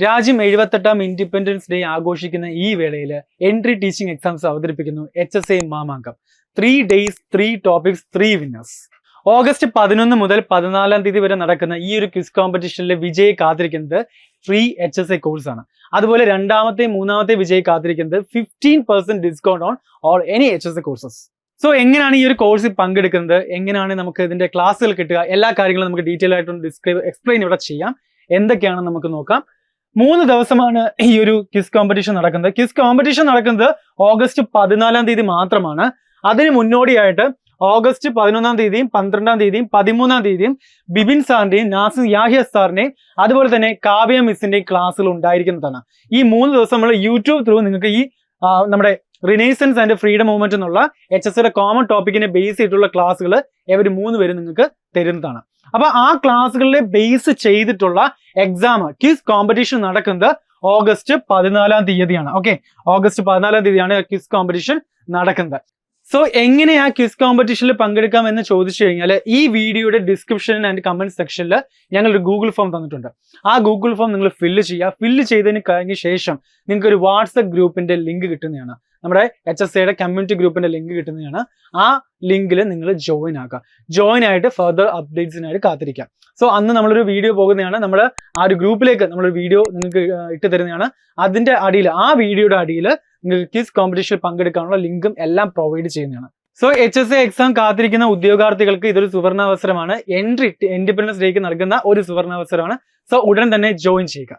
രാജ്യം 78ാം independence day ആഘോഷിക്കുന്ന ഈ വേളയിൽ എൻട്രി ടീച്ചിങ് എക്സാംസ് അവതരിപ്പിക്കുന്നു HSA Mamangam. 3 days 3 topics 3 winners. August 11 മുതൽ 14 തീയതി വരെ നടക്കുന്ന ഈ ഒരു ക്വിസ് കോമ്പറ്റീഷനിലെ വിജയെ കാത്തിരിക്കുന്നത് ഫ്രീ HSA കോഴ്സ് ആണ്. അതുപോലെ രണ്ടാമത്തെ മൂന്നാമത്തെ വിജയെ കാത്തിരിക്കുന്നത് 15% discount on all any HSA courses. So എങ്ങനെയാണ് ഈ ഒരു കോഴ്സിൽ പങ്കെടുക്കുന്നത്, എങ്ങനെയാണ് നമുക്ക് ഇതിന്റെ ക്ലാസ്സുകൾ കിട്ടുക, എല്ലാ കാര്യങ്ങളും നമുക്ക് ഡീറ്റെയിൽ ആയിട്ടൊന്ന് എക്സ്പ്ലെയിൻ ഇവിടെ ചെയ്യാം. എന്തൊക്കെയാണെന്ന് നമുക്ക് നോക്കാം. 3 ദിവസമാണ് ഈ ഒരു ക്വിസ് കോമ്പറ്റീഷൻ നടക്കുന്നത്. ക്വിസ് കോമ്പറ്റീഷൻ നടക്കുന്നത് ഓഗസ്റ്റ് 14 തീയതി മാത്രമാണ്. അതിന് മുന്നോടിയായിട്ട് ഓഗസ്റ്റ് 11 തീയതിയും 12 തീയതിയും 13 തീയതിയും ബിബിൻ സാറിന്റെയും നാസിർ യാഹിയ സാറിന്റെയും അതുപോലെ തന്നെ കാവ്യ മിസ്സിന്റെയും ക്ലാസ്സുകൾ ഉണ്ടായിരിക്കുന്നതാണ്. ഈ 3 ദിവസം നമ്മൾ യൂട്യൂബ് ത്രൂ നിങ്ങൾക്ക് ഈ നമ്മുടെ റിനൈസൻസ് ആൻഡ് ഫ്രീഡം മൂവ്മെന്റ് എന്നുള്ള HSയുടെ കോമൺ ടോപ്പിക്കിനെ ബേസ് ചെയ്തിട്ടുള്ള ക്ലാസ്സുകൾ ഇവർ 3 പേരും നിങ്ങൾക്ക് തരുന്നതാണ്. അപ്പൊ ആ ക്ലാസ്സുകളിലെ ബേസ് ചെയ്തിട്ടുള്ള എക്സാം ക്വിസ് കോമ്പറ്റീഷൻ നടക്കുന്നത് ഓഗസ്റ്റ് 14 തീയതിയാണ്. ഓക്കെ, ഓഗസ്റ്റ് 14 തീയതിയാണ് ക്വിസ് കോമ്പറ്റീഷൻ നടക്കുന്നത്. സോ എങ്ങനെ ആ ക്വിസ് കോമ്പറ്റീഷനിൽ പങ്കെടുക്കാം എന്ന് ചോദിച്ചു കഴിഞ്ഞാൽ ഈ വീഡിയോയുടെ ഡിസ്ക്രിപ്ഷൻ ആൻഡ് കമന്റ് സെക്ഷനിൽ ഞങ്ങളൊരു ഗൂഗിൾ ഫോം തന്നിട്ടുണ്ട്. ആ ഗൂഗിൾ ഫോം നിങ്ങൾ ഫില്ല് ചെയ്യുക. ഫില്ല് ചെയ്തതിന് കഴിഞ്ഞ ശേഷം നിങ്ങൾക്ക് ഒരു വാട്സപ്പ് ഗ്രൂപ്പിന്റെ ലിങ്ക് കിട്ടുന്നതാണ്. നമ്മുടെ HSAയുടെ കമ്മ്യൂണിറ്റി ഗ്രൂപ്പിന്റെ ലിങ്ക് കിട്ടുന്നതാണ്. ആ ലിങ്കിൽ നിങ്ങൾ ജോയിൻ ആക്കുക. ജോയിൻ ആയിട്ട് ഫർദർ അപ്ഡേറ്റ്സിനായിട്ട് കാത്തിരിക്കാം. സോ അന്ന് നമ്മളൊരു വീഡിയോ പോകുന്നതാണ്. നമ്മൾ ആ ഒരു ഗ്രൂപ്പിലേക്ക് നമ്മളൊരു വീഡിയോ നിങ്ങൾക്ക് ഇട്ട് തരുന്നതാണ്. അതിന്റെ അടിയിൽ, ആ വീഡിയോയുടെ അടിയിൽ നിങ്ങൾക്ക് ക്വിസ് കോമ്പറ്റീഷനിൽ പങ്കെടുക്കാനുള്ള ലിങ്കും എല്ലാം പ്രൊവൈഡ് ചെയ്യുന്നതാണ്. സോ HSA എക്സാം കാത്തിരിക്കുന്ന ഉദ്യോഗാർത്ഥികൾക്ക് ഇതൊരു സുവർണാവസരമാണ്. ഇൻഡിപെൻഡൻസ് ഡേക്ക് നൽകുന്ന ഒരു സുവർണാവസരമാണ്. സോ ഉടൻ തന്നെ ജോയിൻ ചെയ്യുക.